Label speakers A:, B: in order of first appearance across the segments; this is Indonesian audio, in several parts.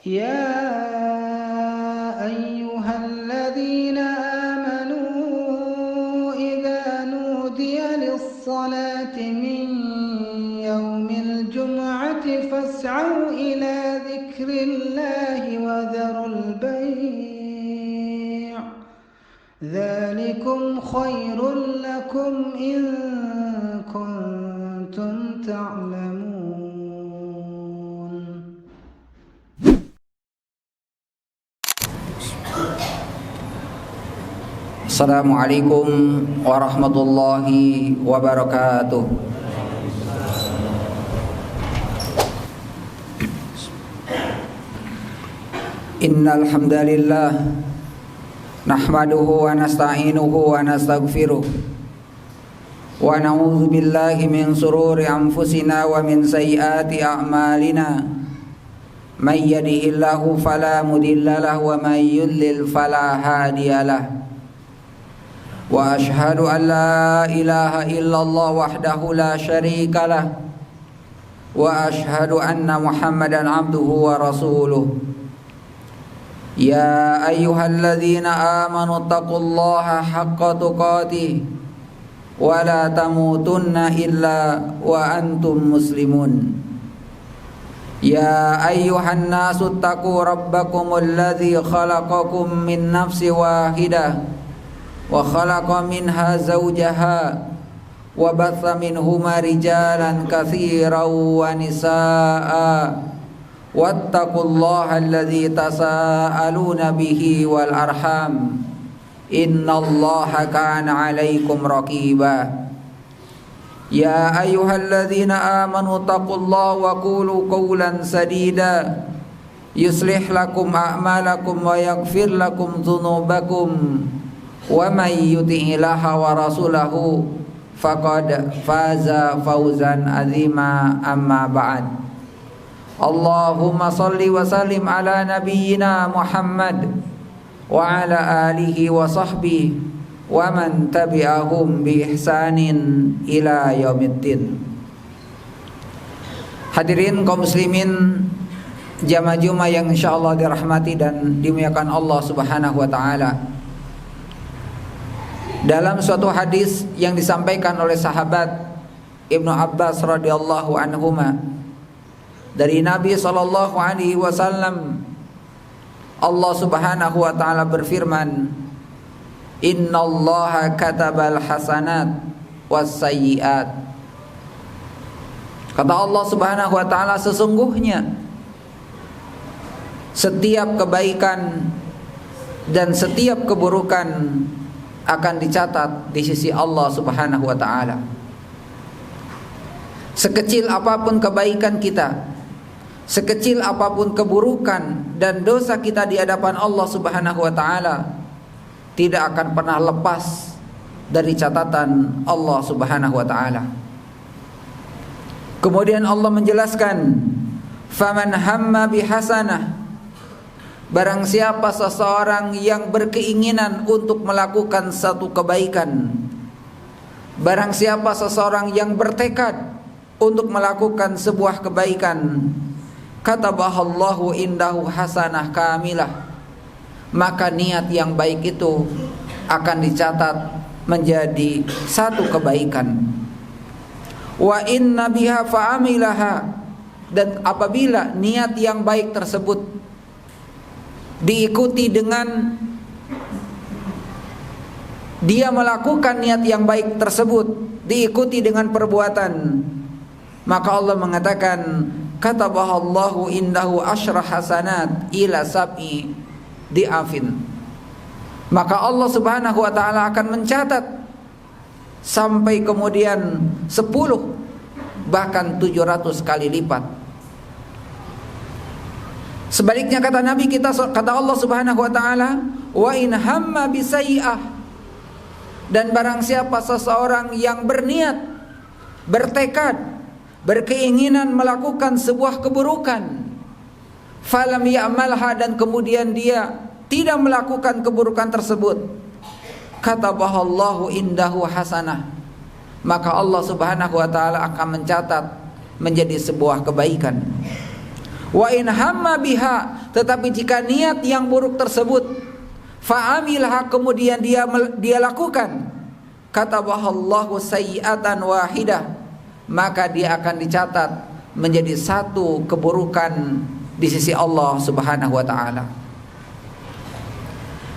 A: يا أيها الذين آمنوا إذا نودي للصلاة من يوم الجمعة فاسعوا إلى ذكر الله وذروا البيع ذلكم خير لكم إن كنتم تعلمون.
B: Assalamualaikum warahmatullahi wabarakatuh. Innal hamdalillah nahmaduhu wa nasta'inuhu wa nastaghfiruh wa na'udzu billahi min shururi anfusina wa min sayyiati a'malina. May yahdihillahu fala mudilla lahu wa may yudlil fala hadiyalah. Wa ashhadu an la ilaha illallah wahdahu la syarika lah wa ashhadu anna Muhammadan abduhu wa rasuluh. Ya ayyuhalladzina amanu taqullaha haqqa tuqatih wa la tamutunna illa wa antum muslimun. Ya ayyuhan nasu taqu rabbakumul ladzi khalaqakum min nafsin wahidah wa khalaqa minha zawjaha wa batha minhuma rijalan katsiran wa nisaa wattaqullaha alladzi tasaaluna bihi wal arham innallaha kana 'alaikum raqiba. Ya ayyuhalladzina amanu taqullaha wa qulu qawlan sadida yuslih lakum a'malakum wa yaghfir lakum dzunubakum wa may yuti'illaha wa rasulahu faqad faza fawzan azima amma ba'd. Allahumma salli wa sallim ala nabiyyina Muhammad wa ala alihi wa sahbihi wa man tabi'ahum bi ihsanin ila yaumiddin. Hadirin kaum muslimin jamaah Jumat yang insyaallah dirahmati dan dimuliakan Allah Subhanahu wa taala. Dalam suatu hadis yang disampaikan oleh sahabat Ibnu Abbas radhiyallahu anhuma dari Nabi sallallahu alaihi wasallam, Allah Subhanahu wa taala berfirman, "Innallaha katabal hasanat was sayyiat." Kata Allah Subhanahu wa taala, sesungguhnya setiap kebaikan dan setiap keburukan akan dicatat di sisi Allah Subhanahu wa taala. Sekecil apapun kebaikan kita, sekecil apapun keburukan dan dosa kita di hadapan Allah Subhanahu wa taala, tidak akan pernah lepas dari catatan Allah Subhanahu wa taala. Kemudian Allah menjelaskan, "Faman hamma bihasanah", barang siapa seseorang yang berkeinginan untuk melakukan satu kebaikan, barang siapa seseorang yang bertekad untuk melakukan sebuah kebaikan, katabahallahu indahu hasanah kamilah, maka niat yang baik itu akan dicatat menjadi satu kebaikan. Wa inna biha fa'amilaha, dan apabila niat yang baik tersebut diikuti dengan dia melakukan niat yang baik tersebut diikuti dengan perbuatan, maka Allah mengatakan, katabahallahu indahu asyra hasanat ila sab'i di'afin, maka Allah Subhanahu wa taala akan mencatat sampai kemudian 10 bahkan 700 kali lipat. Sebaliknya kata Nabi kita, kata Allah Subhanahu wa taala, wa in hamma bisayyi'ah, dan barang siapa seseorang yang berniat, bertekad, berkeinginan melakukan sebuah keburukan, falam ya'malha, dan kemudian dia tidak melakukan keburukan tersebut, katabahallahu indahu hasanah, maka Allah Subhanahu wa taala akan mencatat menjadi sebuah kebaikan. Wa in hamma biha, tetapi jika niat yang buruk tersebut fa'amilha, kemudian dia lakukan, katabahallahu sayyi'atan wahidah, maka dia akan dicatat menjadi satu keburukan di sisi Allah Subhanahu wa taala.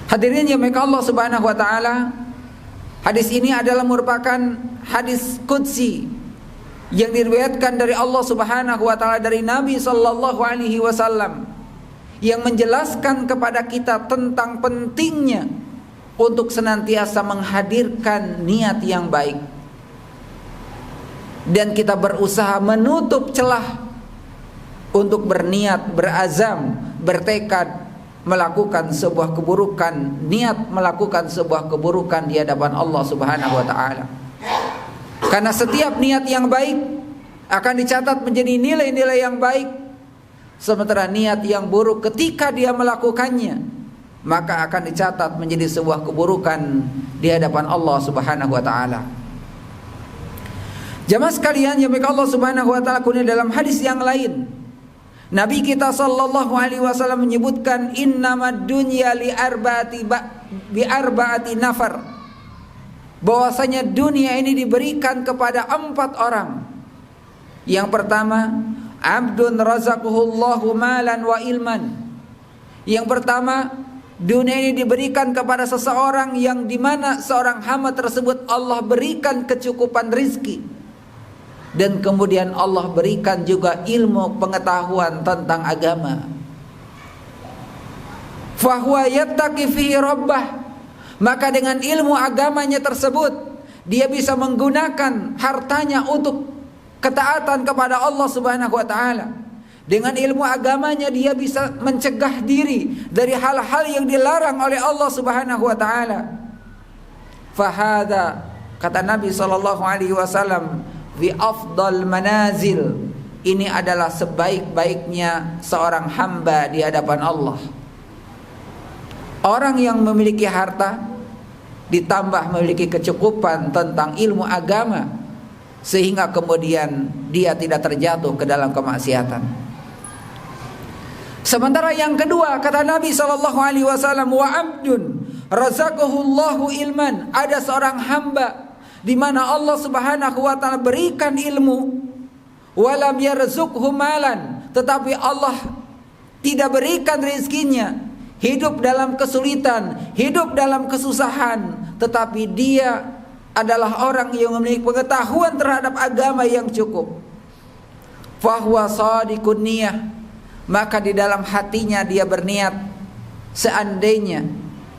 B: Hadirin yang dirahmati Allah Subhanahu wa taala, hadis ini adalah merupakan hadis qudsi yang diriwayatkan dari Allah Subhanahu wa taala dari Nabi sallallahu alaihi wasallam, yang menjelaskan kepada kita tentang pentingnya untuk senantiasa menghadirkan niat yang baik, dan kita berusaha menutup celah untuk berniat, berazam, bertekad melakukan sebuah keburukan, niat melakukan sebuah keburukan di hadapan Allah Subhanahu wa taala. Karena setiap niat yang baik akan dicatat menjadi nilai-nilai yang baik, sementara niat yang buruk ketika dia melakukannya maka akan dicatat menjadi sebuah keburukan di hadapan Allah Subhanahu wa taala. Jamaah sekalian yang dirahmati Allah Subhanahu wa taala, kemudian dalam hadis yang lain Nabi kita sallallahu alaihi wasallam menyebutkan innamad dunya li arba'ati nafar, bahwasanya dunia ini diberikan kepada 4 orang. Yang pertama, abdun razaqahullahu malan wa ilman. Yang pertama, dunia ini diberikan kepada seseorang yang dimana seorang hamba tersebut Allah berikan kecukupan rizki, dan kemudian Allah berikan juga ilmu pengetahuan tentang agama. Fahuwa yattaqi fihi rabbah, maka dengan ilmu agamanya tersebut dia bisa menggunakan hartanya untuk ketaatan kepada Allah Subhanahu wa taala. Dengan ilmu agamanya dia bisa mencegah diri dari hal-hal yang dilarang oleh Allah Subhanahu wa taala. Fahada, kata Nabi sallallahu alaihi wasallam, fi afdal manazil, ini adalah sebaik-baiknya seorang hamba di hadapan Allah. Orang yang memiliki harta ditambah memiliki kecukupan tentang ilmu agama, sehingga kemudian dia tidak terjatuh ke dalam kemaksiatan. Sementara yang kedua, kata Nabi sallallahu alaihi wasallam, wa abdun razaqahullahu ilman, ada seorang hamba di mana Allah Subhanahu wa taala berikan ilmu, walam yarzuqhu malan, tetapi Allah tidak berikan rezekinya, hidup dalam kesulitan, hidup dalam kesusahan, tetapi dia adalah orang yang memiliki pengetahuan terhadap agama yang cukup. Fahuwa shadiqun niyah, maka di dalam hatinya dia berniat, seandainya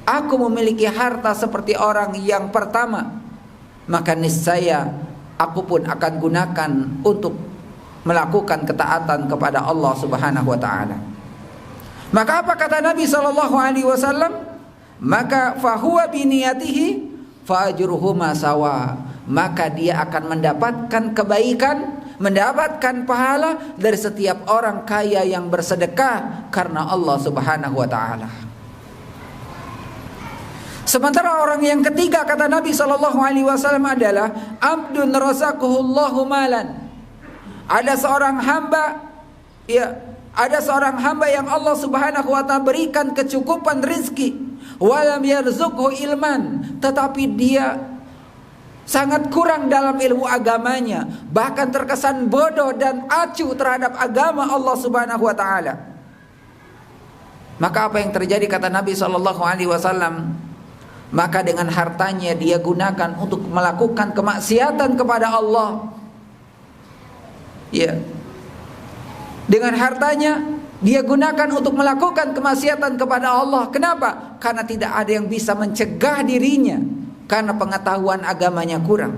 B: aku memiliki harta seperti orang yang pertama, maka niscaya aku pun akan gunakan untuk melakukan ketaatan kepada Allah Subhanahu wa taala. Maka apa kata Nabi sallallahu alaihi wasallam? Maka fahuwa biniyatihi fa ajruhuma sawa, maka dia akan mendapatkan kebaikan, mendapatkan pahala dari setiap orang kaya yang bersedekah karena Allah Subhanahu wa taala. Sementara orang yang ketiga, kata Nabi sallallahu alaihi wasallam, adalah abdun razaqahullahu malan. Ada seorang hamba, ada seorang hamba yang Allah Subhanahu wa taala berikan kecukupan rizki, walam yarzuqhu ilman, tetapi dia sangat kurang dalam ilmu agamanya, bahkan terkesan bodoh dan acuh terhadap agama Allah Subhanahu wa taala. Maka apa yang terjadi, kata Nabi sallallahu alaihi wasallam? Maka dengan hartanya dia gunakan untuk melakukan kemaksiatan kepada Allah. Ya. Dengan hartanya dia gunakan untuk melakukan kemaksiatan kepada Allah. Kenapa? Karena tidak ada yang bisa mencegah dirinya, karena pengetahuan agamanya kurang.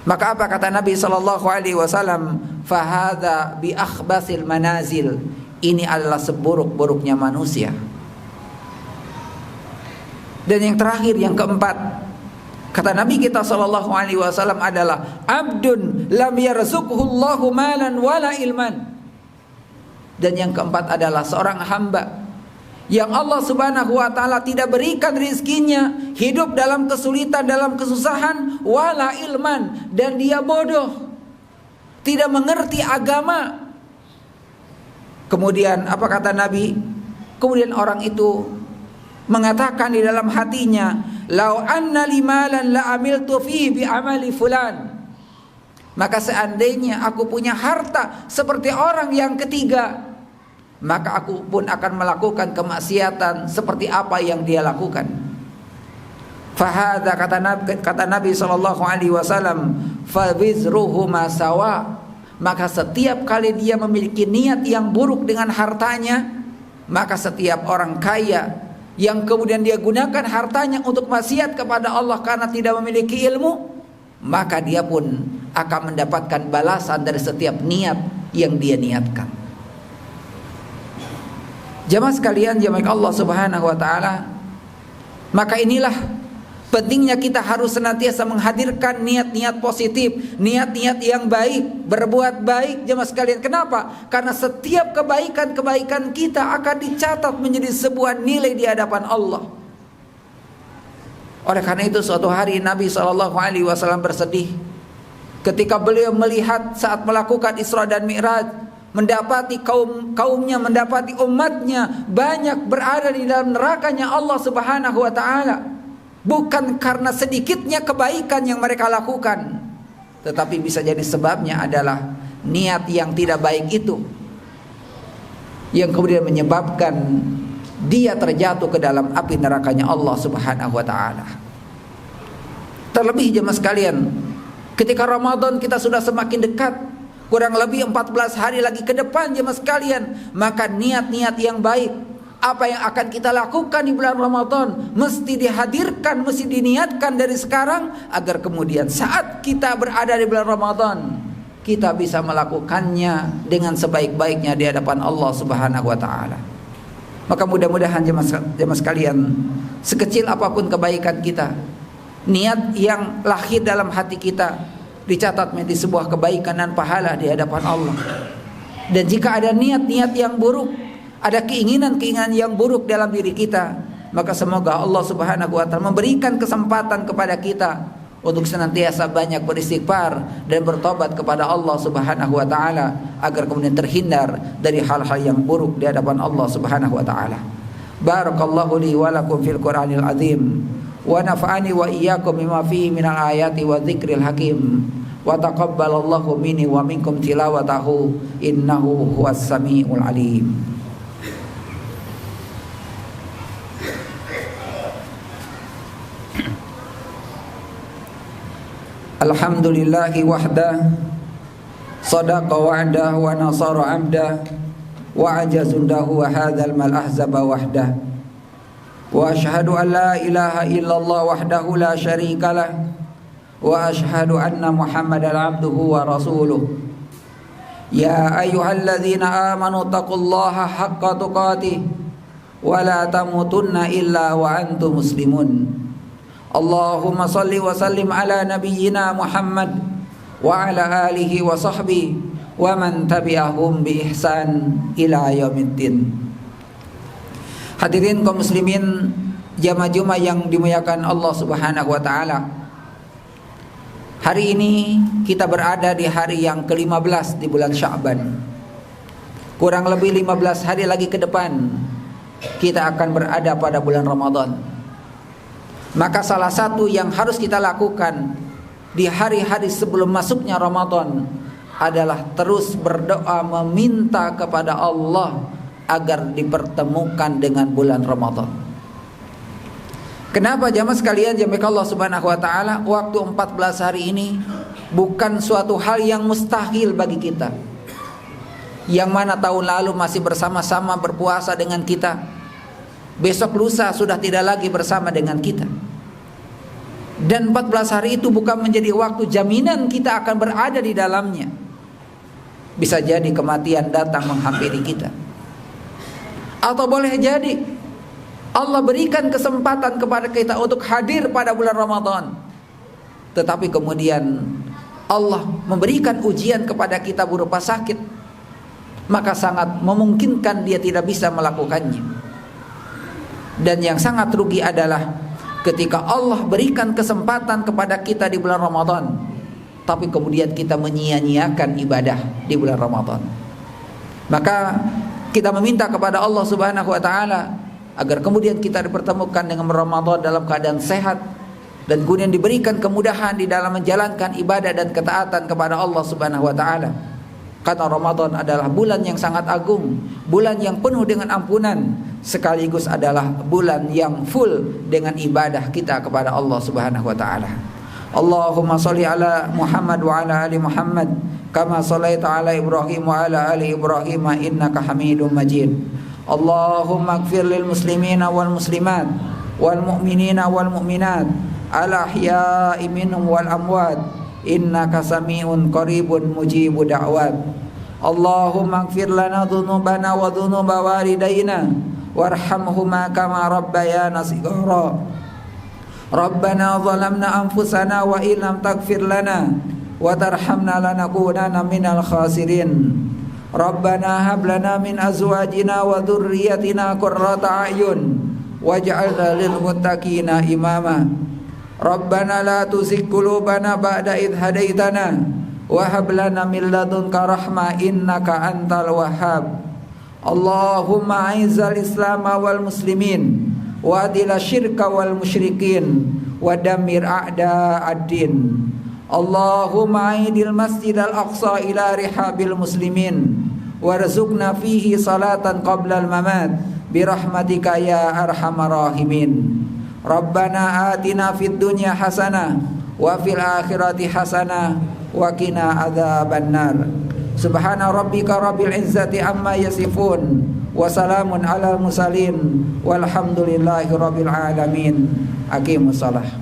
B: Maka apa kata Nabi sallallahu alaihi wasallam? Fahadha bi akhbasil manazil, ini adalah seburuk-buruknya manusia. Dan yang terakhir, yang keempat, kata Nabi kita sallallahu alaihi wasallam adalah abdun lam yarzuqhullahu malan wala ilman. Dan yang keempat adalah seorang hamba yang Allah Subhanahu wa taala tidak berikan rizkinya, hidup dalam kesulitan, dalam kesusahan, wala ilman, dan dia bodoh, tidak mengerti agama. Kemudian apa kata Nabi? Kemudian orang itu mengatakan di dalam hatinya, "Lau anna li malan la amiltu fihi bi amali fulan." Maka seandainya aku punya harta seperti orang yang ketiga, maka aku pun akan melakukan kemaksiatan seperti apa yang dia lakukan. Fahadha, kata Nabi sallallahu alaihi wasallam, fa wizruhuma sawa. Maka setiap kali dia memiliki niat yang buruk dengan hartanya, maka setiap orang kaya yang kemudian dia gunakan hartanya untuk maksiat kepada Allah karena tidak memiliki ilmu, maka dia pun akan mendapatkan balasan dari setiap niat yang dia niatkan. Jamaah sekalian, jamaah Allah Subhanahu wa taala, maka inilah pentingnya kita harus senantiasa menghadirkan niat-niat positif, niat-niat yang baik, berbuat baik, jemaah sekalian. Kenapa? Karena setiap kebaikan-kebaikan kita akan dicatat menjadi sebuah nilai di hadapan Allah. Oleh karena itu suatu hari Nabi SAW bersedih ketika beliau melihat saat melakukan Isra dan Mi'raj, mendapati kaumnya, mendapati umatnya banyak berada di dalam nerakanya Allah Subhanahu wa taala. Bukan karena sedikitnya kebaikan yang mereka lakukan, tetapi bisa jadi sebabnya adalah niat yang tidak baik itu yang kemudian menyebabkan dia terjatuh ke dalam api nerakanya Allah Subhanahu wa taala. Terlebih jemaah sekalian, ketika Ramadan kita sudah semakin dekat, kurang lebih 14 hari lagi ke depan jemaah sekalian, maka niat-niat yang baik, apa yang akan kita lakukan di bulan Ramadan mesti dihadirkan, mesti diniatkan dari sekarang, agar kemudian saat kita berada di bulan Ramadan kita bisa melakukannya dengan sebaik-baiknya di hadapan Allah Subhanahu wa taala. Maka mudah-mudahan jemaah sekalian, sekecil apapun kebaikan kita, niat yang lahir dalam hati kita dicatat menjadi sebuah kebaikan dan pahala di hadapan Allah. Dan jika ada niat-niat yang buruk, ada keinginan-keinginan yang buruk dalam diri kita, maka semoga Allah Subhanahu wa taala memberikan kesempatan kepada kita untuk senantiasa banyak beristighfar dan bertobat kepada Allah Subhanahu wa taala, agar kemudian terhindar dari hal-hal yang buruk di hadapan Allah Subhanahu wa taala. Barakallahu li wa lakum fil Qur'anil azim, wa nafa'ani wa iyyakum bima fihi minal ayati wa dzikril hakim, wa taqabbalallahu minni wa minkum tilawatahu innahu huwas samiul alim. Alhamdulillahi wahdah, sadaqa wa'dah wa nasara 'abdah, wa ajazundahu wa hadzal mal ahzaba wahdah. Wa asyhadu an la ilaha illallah wahdahu la syarikalah, wa asyhadu anna Muhammadan 'abduhu wa rasuluh. Ya ayyuhalladzina amanu taqullaha haqqa tuqatih wa la tamutunna illa wa antum muslimun. Allahumma salli wa sallim ala nabiyyina Muhammad wa ala alihi wa sahbihi wa man tabi'ahum bi ihsan ila yaumiddin. Hadirin kaum muslimin, jamaah Jumat yang dimuliakan Allah Subhanahu wa taala. Hari ini kita berada di hari yang ke-15 di bulan Sya'ban. Kurang lebih 15 hari lagi ke depan kita akan berada pada bulan Ramadan. Maka salah satu yang harus kita lakukan di hari-hari sebelum masuknya Ramadan adalah terus berdoa meminta kepada Allah agar dipertemukan dengan bulan Ramadan. Kenapa jamaah sekalian, jamaah Allah Subhanahu wa taala, waktu 14 hari ini bukan suatu hal yang mustahil bagi kita. Yang mana tahun lalu masih bersama-sama berpuasa dengan kita, besok lusa sudah tidak lagi bersama dengan kita. Dan 14 hari itu bukan menjadi waktu jaminan kita akan berada di dalamnya. Bisa jadi kematian datang menghampiri kita, atau boleh jadi Allah berikan kesempatan kepada kita untuk hadir pada bulan Ramadan, tetapi kemudian Allah memberikan ujian kepada kita berupa sakit, maka sangat memungkinkan dia tidak bisa melakukannya. Dan yang sangat rugi adalah ketika Allah berikan kesempatan kepada kita di bulan Ramadan, tapi kemudian kita menyia-nyiakan ibadah di bulan Ramadan. Maka Kita meminta kepada Allah Subhanahu wa taala agar kemudian kita dipertemukan dengan Ramadan dalam keadaan sehat dan kemudian diberikan kemudahan di dalam menjalankan ibadah dan ketaatan kepada Allah Subhanahu wa taala. Karena Ramadan adalah bulan yang sangat agung, bulan yang penuh dengan ampunan, sekaligus adalah bulan yang full dengan ibadah kita kepada Allah Subhanahu wa taala. Allahumma shalli ala Muhammad wa ala ali Muhammad kama shallaita ala Ibrahim wa ala ali Ibrahim innaka Hamidum Majid. Allahumma ighfir lil muslimina wal muslimat wal mu'minina wal mu'minat al ahya'i minhum wal amwat innaka sami'un qaribun mujibu da'wat. Allahumma ighfir lana dhunubana wa dhunuba walidayna warhamhuma kama rabbayana shighara. Rabbana zalamna anfusana wa illam taghfir lana wa tarhamna lanakunanna minal khasirin. Rabbana hab lana min azwajina wa dhurriyyatina qurrata a'yun waj'alna lil muttaqina imama. Rabbana la tuzigh qulubana ba'da idh hadaitana wa hab lana min ladunka rahmah innaka antal wahhab. Allahumma a'izzal Islam wal muslimin wa adil syirka wal musyrikin wa dammir a'da ad-din. Allahumma a'idil masjidal aqsa ila rihabil muslimin warzuqna fihi salatan qabla al-mamat birahmatika ya arhamar rahimin. Rabbana atina fid dunya hasanah wa fil akhirati hasanah wa qina adzabannar. Subhana rabbika rabbil izzati amma yasifun wa salamun alal mursalin walhamdulillahi rabbil alamin. Aqimus shalah.